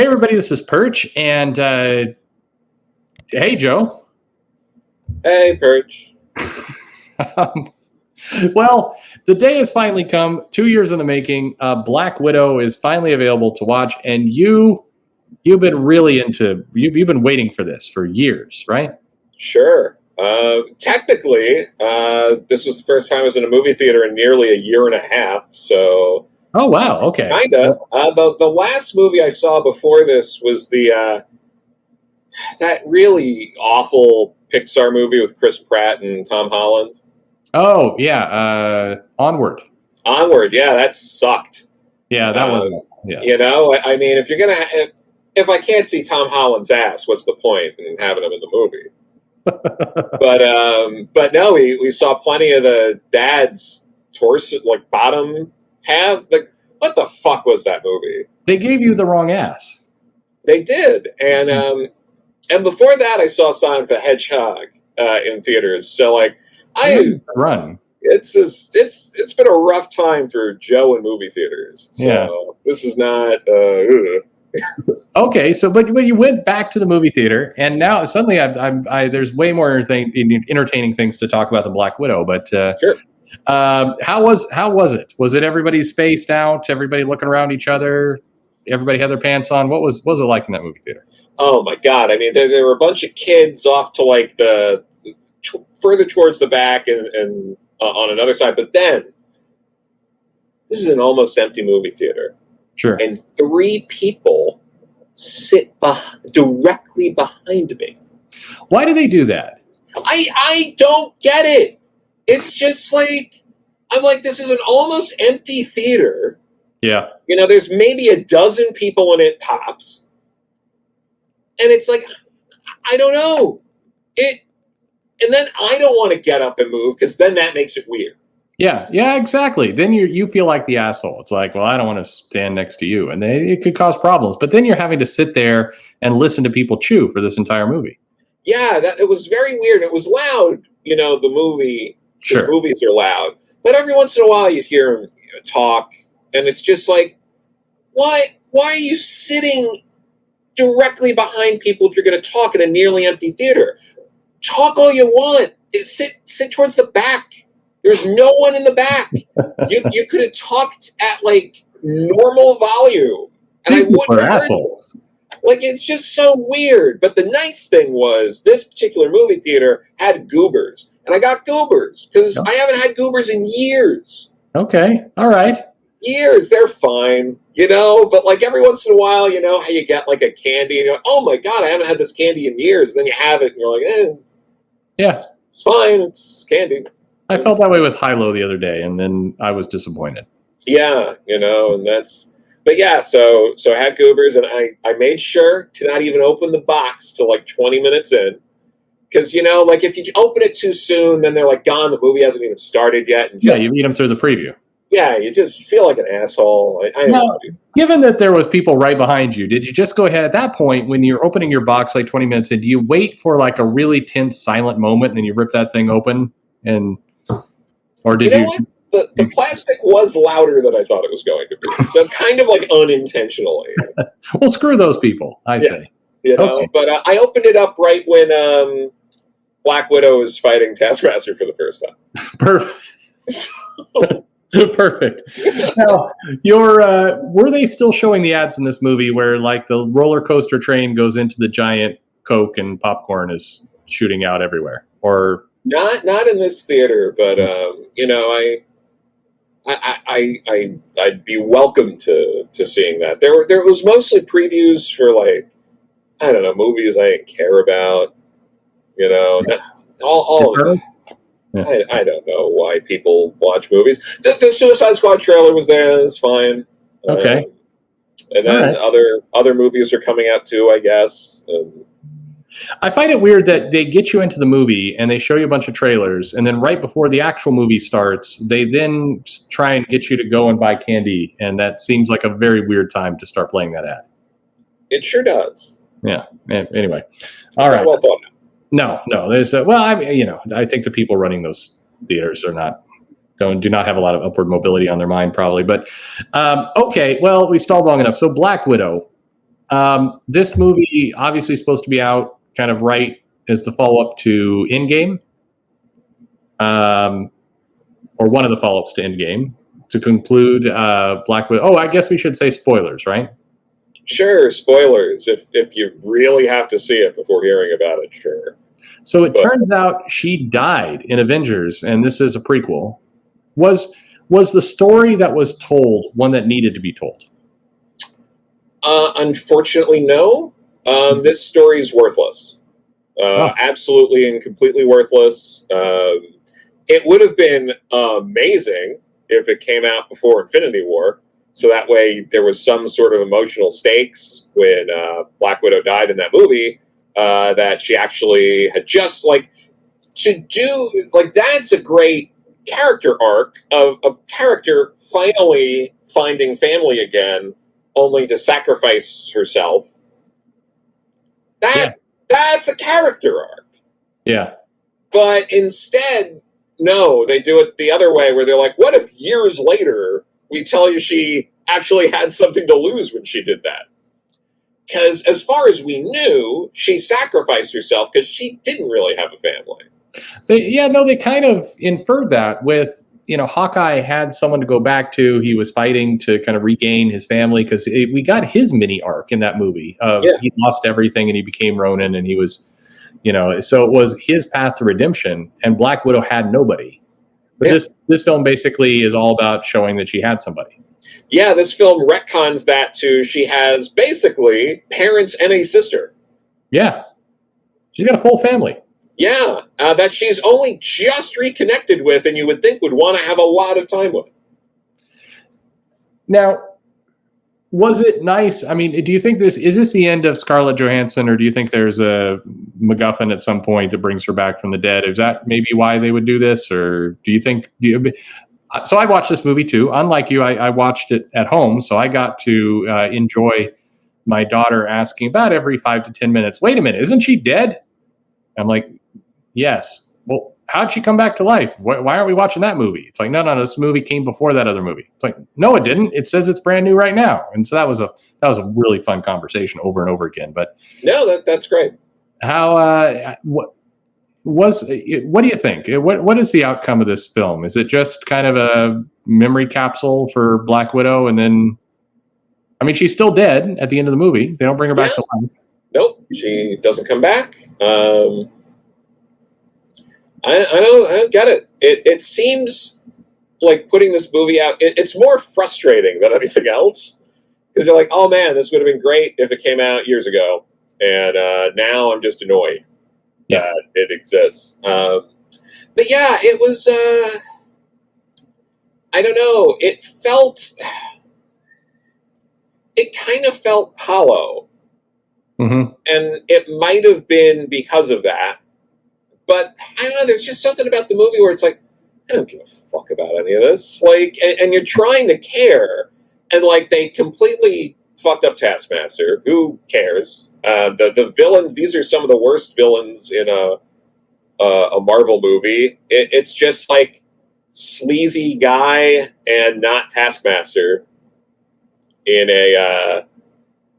everybody, this is Perch, and hey, Joe. Hey, Perch. Well, the day has finally come. 2 years in the making. Black Widow is finally available to watch, and you've been really you've been waiting for this for years, right? Sure. Technically, this was the first time I was in a movie theater in nearly a year and a half. So. Oh wow! Okay. Kinda. The last movie I saw before this was that really awful Pixar movie with Chris Pratt and Tom Holland. Oh yeah, Onward. Onward, yeah, that sucked. Yeah, that wasn't. Yeah. You know, I mean, if you're gonna, if I can't see Tom Holland's ass, what's the point in having him in the movie? but no, we saw plenty of the dad's torso, like bottom half. Like, what the fuck was that movie? They gave you the wrong ass. They did, and before that, I saw Sonic the Hedgehog in theaters. So like, run. It's been a rough time for Joe in movie theaters. So yeah. This is not. Okay, so but you went back to the movie theater, and now suddenly there's way more entertaining things to talk about the Black Widow. But sure. How was it? Was it everybody spaced out? Everybody looking around each other? Everybody had their pants on? What was it like in that movie theater? Oh my God! I mean, there were a bunch of kids off to like the further towards the back and on another side. But then this is an almost empty movie theater. Sure. And 3 people sit directly behind me. Why do they do that? I don't get it. It's just like, I'm like, this is an almost empty theater. Yeah. You know, there's maybe a dozen people in it tops. And it's like, I don't know. And then I don't want to get up and move because then that makes it weird. Yeah, exactly. Then you feel like the asshole. It's like, well, I don't want to stand next to you. And it could cause problems. But then you're having to sit there and listen to people chew for this entire movie. Yeah, it was very weird. It was loud, you know, the movie. Sure. The movies are loud. But every once in a while you'd hear them talk. And it's just like, why are you sitting directly behind people if you're going to talk in a nearly empty theater? Talk all you want. Sit towards the back. There's no one in the back. You could have talked at like normal volume, and I wouldn't have heard you. Like, it's just so weird. But the nice thing was this particular movie theater had goobers, and I got goobers because I haven't had goobers in years. Okay, all right. Years, they're fine, you know. But like every once in a while, you know how you get like a candy, and you're like, oh my God, I haven't had this candy in years. And then you have it, and you're like, yeah, it's fine, it's candy. I felt that way with Hilo the other day, and then I was disappointed. Yeah, you know, and but yeah, so I had goobers, and I made sure to not even open the box till like 20 minutes in. Because, you know, like if you open it too soon, then they're like gone, the movie hasn't even started yet. And you eat them through the preview. Yeah, you just feel like an asshole. I don't know. Given that there was people right behind you, did you just go ahead at that point when you're opening your box like 20 minutes in, do you wait for like a really tense silent moment and then you rip that thing open or did you? What? The plastic was louder than I thought it was going to be. So kind of like unintentionally. Well, screw those people, I say. You know, okay. But I opened it up right when Black Widow was fighting Taskmaster for the first time. Perfect. Perfect. Now, were they still showing the ads in this movie where like the roller coaster train goes into the giant Coke and popcorn is shooting out everywhere? Or not in this theater, but you know, I'd be welcome to seeing that. There was mostly previews for like, I don't know, movies I didn't care about. You know, all of it. Yeah. I don't know why people watch movies. The Suicide Squad trailer was there. That's fine. Okay. And then other movies are coming out too, I guess. I find it weird that they get you into the movie and they show you a bunch of trailers, and then right before the actual movie starts, they then try and get you to go and buy candy, and that seems like a very weird time to start playing that ad. It sure does. Yeah. Anyway. All right. Well thought. No. There's I think the people running those theaters are do not have a lot of upward mobility on their mind, probably. But okay, well, we stalled long enough. So Black Widow, This movie obviously supposed to be out kind of right as the follow-up to Endgame, or one of the follow-ups to Endgame, to conclude Black Widow. Oh, I guess we should say spoilers, right? Sure, spoilers. If you really have to see it before hearing about it, sure. So it turns out she died in Avengers, and this is a prequel. Was the story that was told one that needed to be told? Unfortunately, no. This story is worthless. Absolutely and completely worthless. It would have been amazing if it came out before Infinity War, so that way there was some sort of emotional stakes when Black Widow died in that movie, that she actually had just to do that's a great character arc of a character finally finding family again, only to sacrifice herself. That's a character arc. Yeah. But instead, no, they do it the other way, where they're like, what if years later we tell you she actually had something to lose when she did that? Because as far as we knew, she sacrificed herself because she didn't really have a family. They kind of inferred that with, Hawkeye had someone to go back to. He was fighting to kind of regain his family, because we got his mini arc in that movie of he lost everything and he became Ronin, and he was, so it was his path to redemption, and Black Widow had nobody. But this film basically is all about showing that she had somebody. Yeah, this film retcons that to she has basically parents and a sister. Yeah. She's got a full family. Yeah, that she's only just reconnected with, and you would think would want to have a lot of time with. Now, was it nice? I mean, do you think is this the end of Scarlett Johansson, or do you think there's a MacGuffin at some point that brings her back from the dead? Is that maybe why they would do this, or do you think? So I watched this movie too. Unlike you, I watched it at home, so I got to enjoy my daughter asking about every 5 to 10 minutes. Wait a minute, isn't she dead? I'm like, yes. Well, how'd she come back to life? Why aren't we watching that movie? It's like, no, this movie came before that other movie. It's like, no, it didn't. It says it's brand new right now. And so that was a really fun conversation over and over again. But no, that's great. How what do you think? What is the outcome of this film? Is it just kind of a memory capsule for Black Widow, and then, I mean, she's still dead at the end of the movie. They don't bring her back to life. Nope, she doesn't come back. I don't get it. It seems like putting this movie out, it's more frustrating than anything else, because you're like, oh man, this would have been great if it came out years ago, and now I'm just annoyed that it exists. But yeah, it was, I don't know, it kind of felt hollow. Mm-hmm. And it might have been because of that. But I don't know, there's just something about the movie where it's like, I don't give a fuck about any of this. And you're trying to care, and they completely fucked up Taskmaster. Who cares? The villains, these are some of the worst villains in a Marvel movie. It's just sleazy guy and not Taskmaster in a,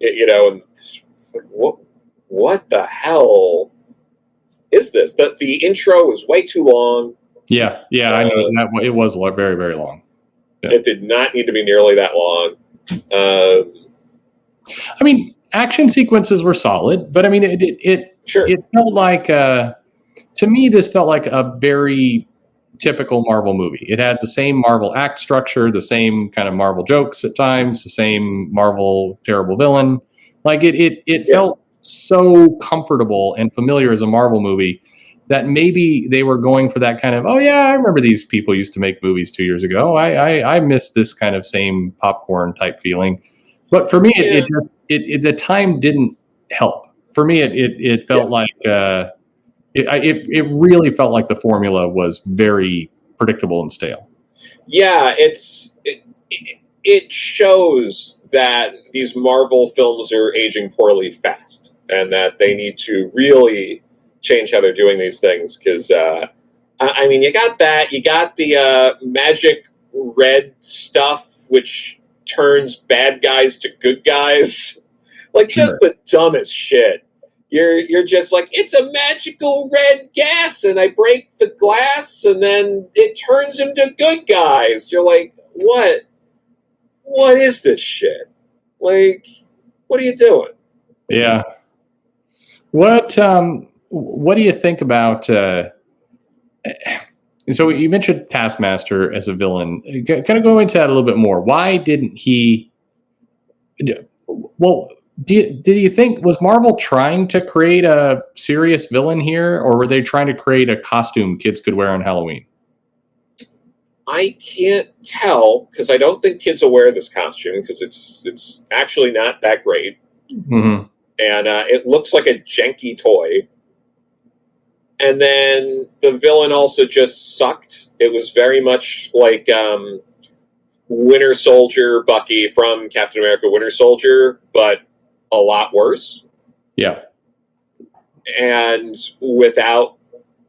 and it's like, what the hell is this? The intro was way too long. Yeah, I know that it was very, very long. Yeah. It did not need to be nearly that long. I mean, action sequences were solid, but I mean, it felt like, to me, this felt like a very typical Marvel movie. It had the same Marvel act structure, the same kind of Marvel jokes at times, the same Marvel terrible villain. It felt so comfortable and familiar as a Marvel movie that maybe they were going for that kind of, oh yeah, I remember these people used to make movies 2 years ago. I miss this kind of same popcorn type feeling. But for me, the time didn't help. For me, it felt like it really felt like the formula was very predictable and stale. Yeah, it shows that these Marvel films are aging poorly fast, and that they need to really change how they're doing these things. Because I mean, you got the magic red stuff, which turns bad guys to good guys. Like, Sure. just the dumbest shit. You're just like, it's a magical red gas, and I break the glass, and then it turns them to good guys. You're like, what? What is this shit? Like, what are you doing? Yeah. What do you think about? So you mentioned Taskmaster as a villain. Kind of go into that a little bit more. Why didn't he? Well, did you think was Marvel trying to create a serious villain here, or were they trying to create a costume kids could wear on Halloween? I can't tell because I don't think kids will wear this costume because it's actually not that great, Mm-hmm. and it looks like a janky toy. And then the villain also just sucked. It was very much like Winter Soldier Bucky from Captain America Winter Soldier, but a lot worse. Yeah. And without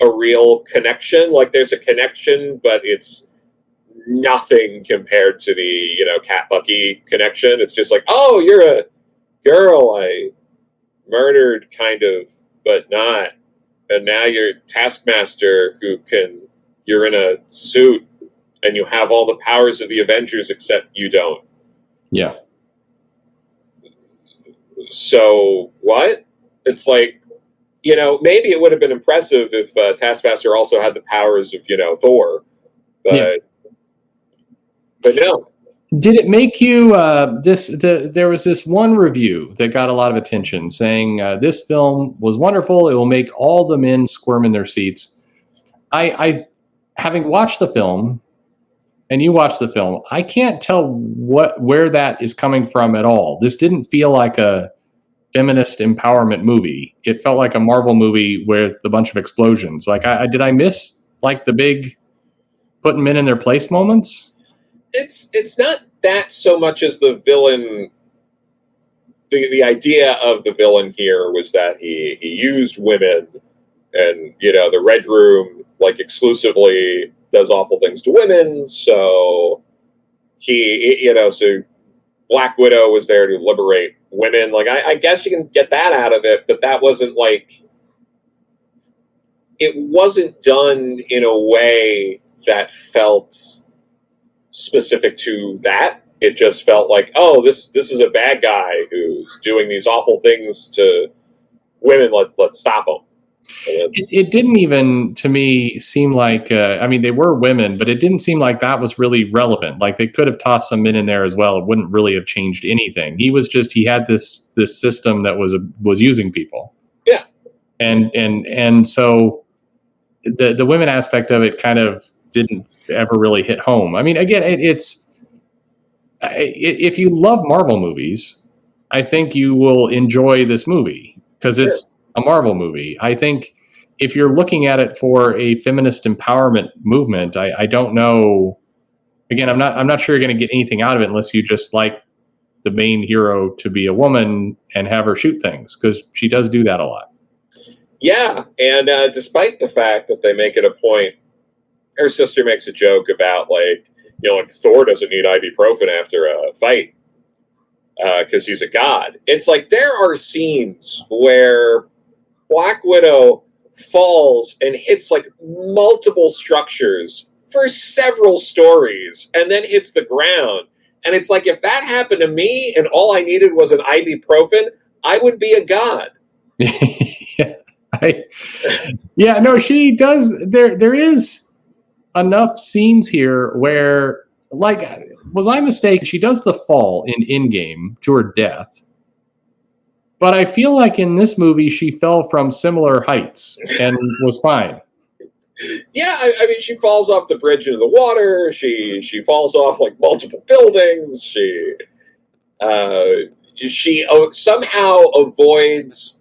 a real connection. Like, there's a connection, but it's nothing compared to the, Cat Bucky connection. It's just like, oh, you're a girl I murdered, kind of, but not. And now you're Taskmaster, you're in a suit, and you have all the powers of the Avengers, except you don't. Yeah. So, what? It's like, maybe it would have been impressive if Taskmaster also had the powers of, Thor, but no. Did it make you there was this one review that got a lot of attention saying this film was wonderful. It will make all the men squirm in their seats. I having watched the film, and you watched the film, I can't tell where that is coming from at all. This didn't feel like a feminist empowerment movie. It felt like a Marvel movie with a bunch of explosions. Like, did I miss like the big putting men in their place moments? It's not that so much as the villain. The idea of the villain here was that he used women, and the Red Room like exclusively does awful things to women. So so Black Widow was there to liberate women. Like, I guess you can get that out of it, but that wasn't like, it wasn't done in a way that felt specific to that. It just felt like, oh, this is a bad guy who's doing these awful things to women. Let's stop him. It didn't even, to me, seem like, they were women, but it didn't seem like that was really relevant. Like, they could have tossed some men in there as well. It wouldn't really have changed anything. He had this system that was using people. Yeah. And so the women aspect of it kind of didn't ever really hit home. I mean, again, if you love Marvel movies, I think you will enjoy this movie because it's a Marvel movie. I think if you're looking at it for a feminist empowerment movement, I don't know. Again, I'm not sure you're going to get anything out of it unless you just like the main hero to be a woman and have her shoot things, because she does do that a lot. Yeah, and despite the fact that they make it a point, her sister makes a joke about, like, like Thor doesn't need ibuprofen after a fight because he's a god. It's like there are scenes where Black Widow falls and hits like multiple structures for several stories and then hits the ground. And it's like, if that happened to me and all I needed was an ibuprofen, I would be a god. No, she does. There is enough scenes here where, like, was I mistaken? She does the fall in Endgame to her death. But I feel like in this movie, she fell from similar heights and was fine. Yeah, I mean, she falls off the bridge into the water. She falls off like multiple buildings. She somehow avoids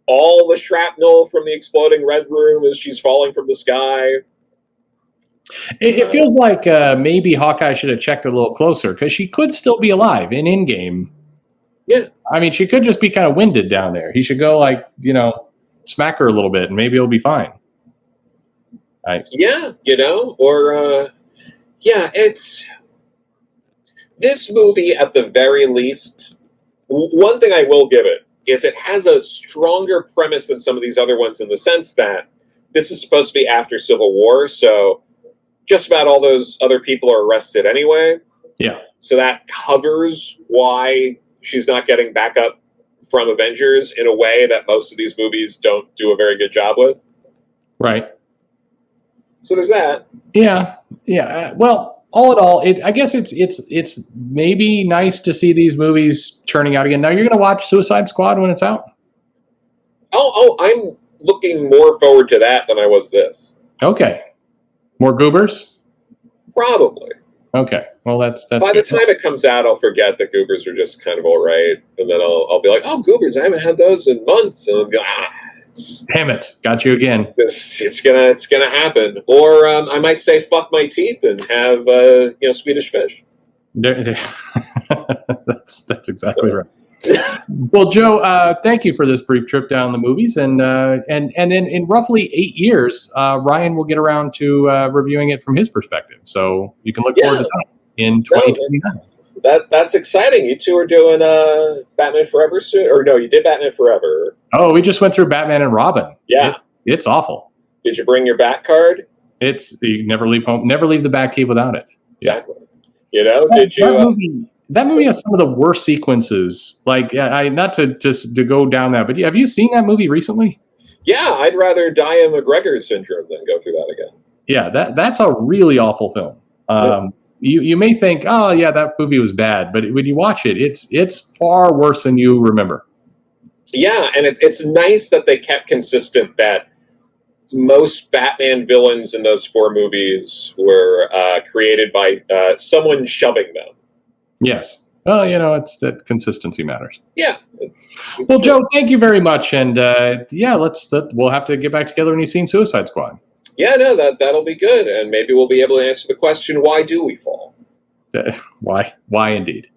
all the shrapnel from the exploding Red Room as she's falling from the sky. It feels like maybe Hawkeye should have checked a little closer, because she could still be alive in Endgame. Yeah. I mean, she could just be kind of winded down there. He should go, like, smack her a little bit, and maybe it'll be fine. Yeah, it's... This movie, at the very least, One thing I will give it is it has a stronger premise than some of these other ones in the sense that this is supposed to be after Civil War, so just about all those other people are arrested anyway. Yeah. So that covers why she's not getting backup from Avengers in a way that most of these movies don't do a very good job with. Right. So there's that. Yeah. Yeah. Well, all in all, I guess it's maybe nice to see these movies churning out again. Now, you're going to watch Suicide Squad when it's out? Oh, I'm looking more forward to that than I was this. Okay. More goobers? Probably. Okay. Well, that's by good. the time it comes out, I'll forget that goobers are just kind of all right, and then I'll be like, "Oh, goobers! I haven't had those in months," and I'll go, damn it, got you again. It's gonna happen. Or I might say, "Fuck my teeth" and have Swedish fish. That's exactly right. Well, Joe, thank you for this brief trip down the movies, and then in roughly 8 years, Ryan will get around to reviewing it from his perspective. So you can look forward to that in 2029. That's exciting. You two are doing Batman Forever soon, or no? You did Batman Forever. Oh, we just went through Batman and Robin. Yeah, it's awful. Did you bring your Bat card? You never leave home, never leave the Batcave without it. Exactly. Did you? That movie has some of the worst sequences. Like, not to go down that, but have you seen that movie recently? Yeah, I'd rather die of McGregor syndrome than go through that again. Yeah, that's a really awful film. You may think, oh yeah, that movie was bad, but when you watch it, it's far worse than you remember. Yeah, and it's nice that they kept consistent that most Batman villains in those 4 movies were created by someone shoving them. Yes. Well, it's that consistency matters. Yeah. Well, true. Joe, thank you very much, and we'll have to get back together when you've seen Suicide Squad. Yeah, no, that'll be good, and maybe we'll be able to answer the question: why do we fall? Why indeed?